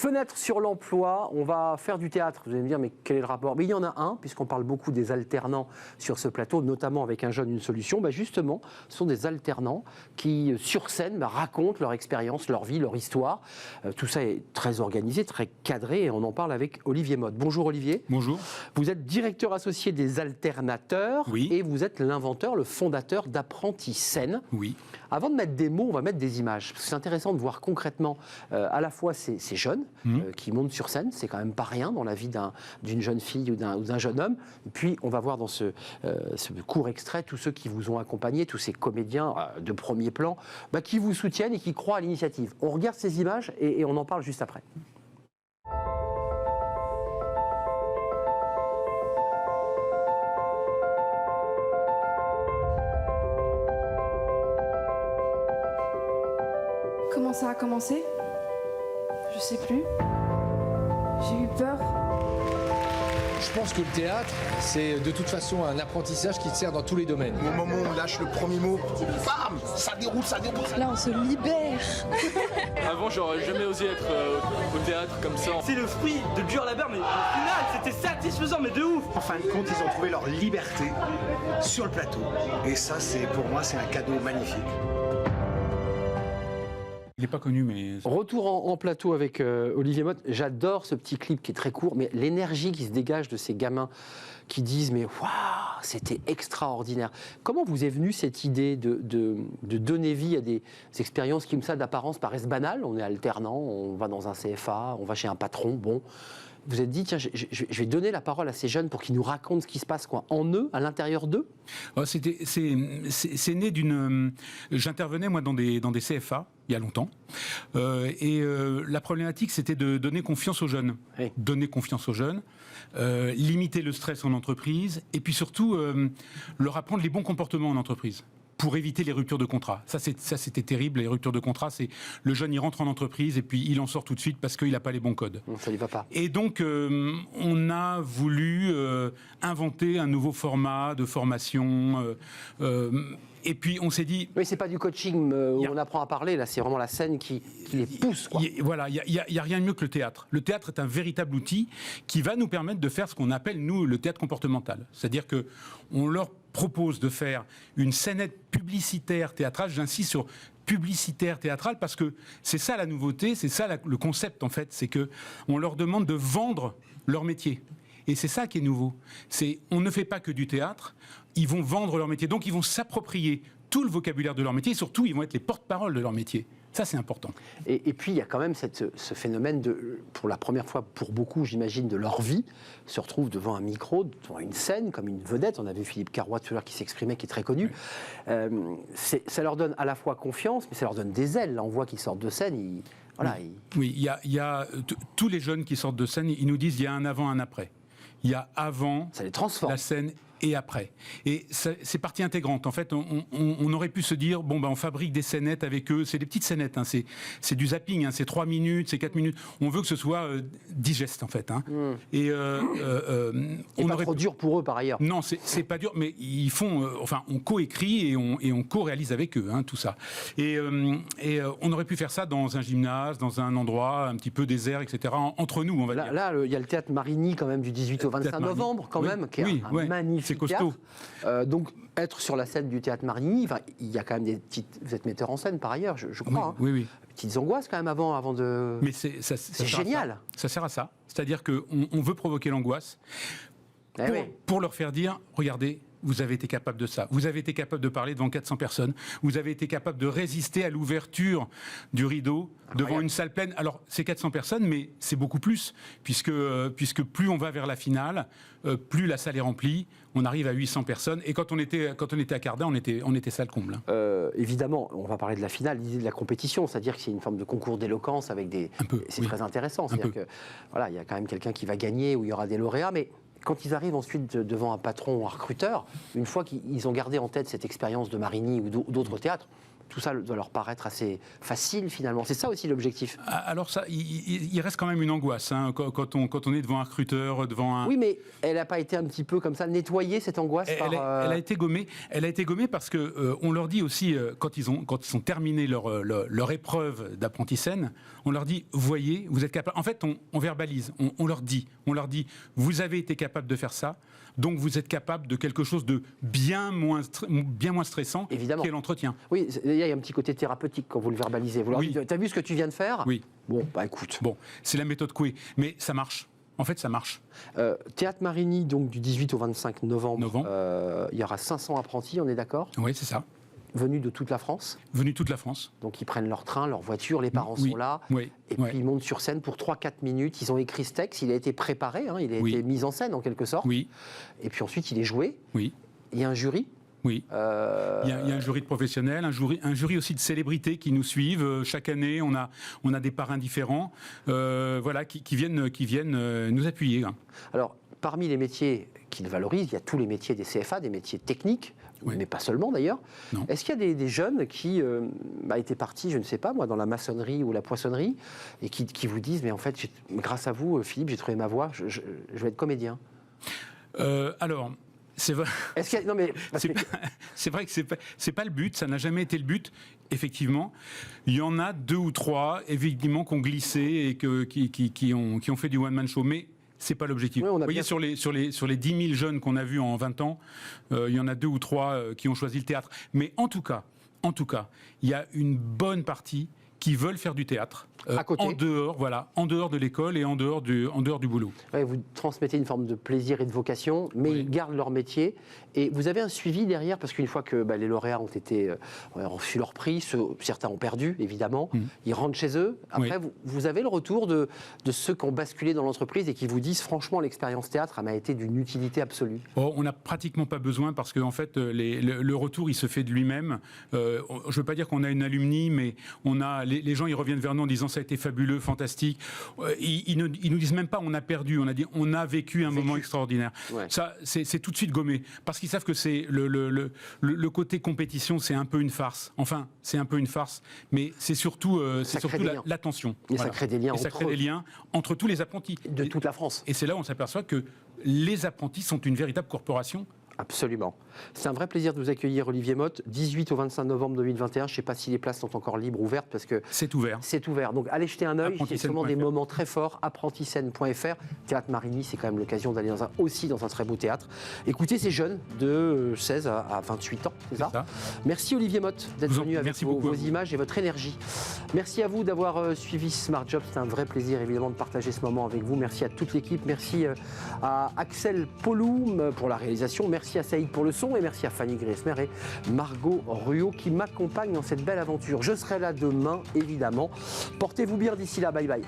Fenêtre sur l'emploi, on va faire du théâtre. Vous allez me dire, mais quel est le rapport? Mais il y en a un, puisqu'on parle beaucoup des alternants sur ce plateau, notamment avec Un jeune, une solution. Justement, ce sont des alternants qui, sur scène, racontent leur expérience, leur vie, leur histoire. Tout ça est très organisé, très cadré, et on en parle avec Olivier Motte. Bonjour Olivier. Bonjour. Vous êtes directeur associé des Alternateurs, oui. Et vous êtes l'inventeur, le fondateur d'Apprentis Scène. Oui. Avant de mettre des mots, on va mettre des images. Parce que c'est intéressant de voir concrètement à la fois ces jeunes qui montent sur scène, c'est quand même pas rien dans la vie d'une jeune fille ou d'un jeune homme. Et puis on va voir dans ce court extrait tous ceux qui vous ont accompagné, tous ces comédiens de premier plan qui vous soutiennent et qui croient à l'initiative. On regarde ces images et on en parle juste après. Comment ça a commencé? Je sais plus. J'ai eu peur. Je pense que le théâtre, c'est de toute façon un apprentissage qui te sert dans tous les domaines. Au moment où on lâche le premier mot, bam, ça déroule, ça déroule. Là, on se libère. Avant, j'aurais jamais osé être au théâtre comme ça. C'est le fruit de dur labeur, mais au final, c'était satisfaisant, mais de ouf. En fin de compte, ils ont trouvé leur liberté sur le plateau. Et ça, pour moi, c'est un cadeau magnifique. Il n'est pas connu, mais... Retour en plateau avec Olivier Motte. J'adore ce petit clip qui est très court, mais l'énergie qui se dégage de ces gamins qui disent « mais waouh, c'était extraordinaire ». Comment vous est venue cette idée de donner vie à des expériences qui, comme ça, d'apparence, paraissent banales? On est alternant, on va dans un CFA, on va chez un patron, bon... Vous êtes dit, tiens, je vais donner la parole à ces jeunes pour qu'ils nous racontent ce qui se passe en eux, à l'intérieur d'eux. C'est né d'une... J'intervenais, moi, dans des CFA, il y a longtemps. La problématique, c'était de donner confiance aux jeunes. Oui. Donner confiance aux jeunes, limiter le stress en entreprise, et puis surtout, leur apprendre les bons comportements en entreprise, pour éviter les ruptures de contrat. Ça, c'était terrible, les ruptures de contrat. C'est le jeune, il rentre en entreprise et puis il en sort tout de suite parce qu'il n'a pas les bons codes. Ça lui va pas. Et donc, on a voulu inventer un nouveau format de formation. Et puis, on s'est dit... Oui, c'est pas du coaching où on apprend à parler, là, c'est vraiment la scène qui les pousse, quoi. Voilà, il y a rien de mieux que le théâtre. Le théâtre est un véritable outil qui va nous permettre de faire ce qu'on appelle, nous, le théâtre comportemental. C'est-à-dire qu'on leur propose de faire une scénette publicitaire théâtrale, j'insiste sur publicitaire théâtrale, parce que c'est ça la nouveauté, c'est ça le concept, en fait, c'est qu'on leur demande de vendre leur métier. Et c'est ça qui est nouveau. On ne fait pas que du théâtre, ils vont vendre leur métier. Donc ils vont s'approprier tout le vocabulaire de leur métier et surtout ils vont être les porte-parole de leur métier. Ça, c'est important. Et puis, il y a quand même ce phénomène pour la première fois, pour beaucoup, j'imagine, de leur vie, se retrouvent devant un micro, devant une scène, comme une vedette. On a vu Philippe Carrois tout à l'heure qui s'exprimait, qui est très connu. Oui. Ça leur donne à la fois confiance, mais ça leur donne des ailes. Là, on voit qu'ils sortent de scène. Oui, il y a tous les jeunes qui sortent de scène, ils nous disent il y a un avant, un après. Il y a avant ça les transforme. La scène et après. Et c'est partie intégrante. En fait, on aurait pu se dire, bon, on fabrique des scénettes avec eux. C'est des petites scénettes, hein. C'est du zapping, hein. C'est 3 minutes, c'est 4 minutes. On veut que ce soit digeste, en fait. Hein. Et pas trop dur pour eux, par ailleurs. Non, c'est pas dur, mais ils font... on co-écrit et on co-réalise avec eux, hein, tout ça. Et on aurait pu faire ça dans un gymnase, dans un endroit un petit peu désert, etc., entre nous, on va dire. Là, il y a le théâtre Marigny, quand même, du 18 au 25 novembre, quand même, qui est un magnifique c'est costaud. Donc, être sur la scène du théâtre Marigny, il y a quand même des petites... Vous êtes metteur en scène, par ailleurs, je crois. Oui, oui. Petites angoisses, quand même, avant de... Mais c'est génial. Ça sert à ça. C'est-à-dire qu'on veut provoquer l'angoisse pour leur faire dire, regardez, vous avez été capable de ça. Vous avez été capable de parler devant 400 personnes. Vous avez été capable de résister à l'ouverture du rideau devant une salle pleine. Alors, c'est 400 personnes, mais c'est beaucoup plus, puisque plus on va vers la finale, plus la salle est remplie. On arrive à 800 personnes. Et quand on était à Cardin, on était salle comble. Évidemment, on va parler de la finale, l'idée de la compétition, c'est-à-dire que c'est une forme de concours d'éloquence avec des... C'est très intéressant. C'est-à-dire que voilà, il y a quand même quelqu'un qui va gagner, où il y aura des lauréats, mais... Quand ils arrivent ensuite devant un patron ou un recruteur, une fois qu'ils ont gardé en tête cette expérience de Marigny ou d'autres théâtres, tout ça doit leur paraître assez facile finalement. C'est ça aussi l'objectif. Alors ça, il reste quand même une angoisse hein, quand on est devant un recruteur, devant un... Oui, mais elle n'a pas été un petit peu comme ça nettoyée cette angoisse Elle a été gommée. Elle a été gommée parce que on leur dit aussi quand ils ont terminé leur épreuve d'apprenti-scène, on leur dit voyez, vous êtes capable. En fait, on verbalise, on leur dit, vous avez été capable de faire ça. Donc vous êtes capable de quelque chose de bien moins stressant qu'est l'entretien. Oui, il y a un petit côté thérapeutique quand vous le verbalisez. Vous leur dites, t'as vu ce que tu viens de faire ? Oui. Bon, bah écoute. Bon, c'est la méthode Coué, mais ça marche. En fait, ça marche. Théâtre Marigny, donc du 18 au 25 novembre. Il y aura 500 apprentis, on est d'accord ? Oui, c'est ça. Venus de toute la France. Venus de toute la France. Donc ils prennent leur train, leur voiture, les parents sont là. Oui. Et puis ils montent sur scène pour 3-4 minutes. Ils ont écrit ce texte, il a été préparé, hein, il a été mis en scène en quelque sorte. Oui. Et puis ensuite il est joué. Oui. Il y a un jury. Oui. Il y a un jury de professionnels, un jury aussi de célébrités qui nous suivent. Chaque année, on a des parrains différents qui viennent nous appuyer. Alors, parmi les métiers qu'ils valorisent, il y a tous les métiers des CFA, des métiers techniques, mais pas seulement d'ailleurs. Est-ce qu'il y a des jeunes qui étaient partis, je ne sais pas moi, dans la maçonnerie ou la poissonnerie, et qui vous disent, mais en fait, grâce à vous, Philippe, j'ai trouvé ma voie, je vais être comédien Alors... C'est vrai. C'est vrai que c'est pas le but, ça n'a jamais été le but. Effectivement, il y en a 2 ou 3 évidemment qui ont glissé et qui ont fait du one man show, mais c'est pas l'objectif. Oui, vous voyez, sur les 10 000 jeunes qu'on a vus en 20 ans, il y en a 2 ou 3 qui ont choisi le théâtre. Mais en tout cas, il y a une bonne partie qui veulent faire du théâtre à côté. en dehors de l'école et en dehors du boulot. Ouais, vous transmettez une forme de plaisir et de vocation, mais ils gardent leur métier. Et vous avez un suivi derrière, parce qu'une fois que les lauréats ont reçu leur prix, certains ont perdu, évidemment, ils rentrent chez eux. Après, vous avez le retour de ceux qui ont basculé dans l'entreprise et qui vous disent, franchement, l'expérience théâtre m'a été d'une utilité absolue. On n'a pratiquement pas besoin, parce que en fait, le retour, il se fait de lui-même. Je ne veux pas dire qu'on a une alumni, mais les gens, ils reviennent vers nous en disant ça a été fabuleux, fantastique. Ils nous disent même pas on a perdu, on a dit on a vécu un moment extraordinaire. Ouais. Ça, c'est tout de suite gommé, parce qu'ils savent que c'est le côté compétition, c'est un peu une farce. Enfin, c'est un peu une farce, mais c'est surtout l'attention. Et ça crée des liens. Et ça crée des liens entre tous les apprentis de toute la France. Et c'est là où on s'aperçoit que les apprentis sont une véritable corporation. Absolument. C'est un vrai plaisir de vous accueillir, Olivier Motte, 18 au 25 novembre 2021. Je ne sais pas si les places sont encore libres, ouvertes, parce que... C'est ouvert. C'est ouvert. Donc allez jeter un œil, c'est sûrement des moments très forts. Apprentisscène.fr. Théâtre Marigny, c'est quand même l'occasion d'aller aussi dans un très beau théâtre. Écoutez ces jeunes de 16 à 28 ans, c'est ça. Merci Olivier Motte d'être venu avec vos images et votre énergie. Merci à vous d'avoir suivi Smart Job. C'est un vrai plaisir évidemment de partager ce moment avec vous. Merci à toute l'équipe. Merci à Axel Poloum pour la réalisation. Merci à Saïd pour le son et merci à Fanny Griesmer et Margot Ruot qui m'accompagnent dans cette belle aventure. Je serai là demain, évidemment. Portez-vous bien d'ici là. Bye bye.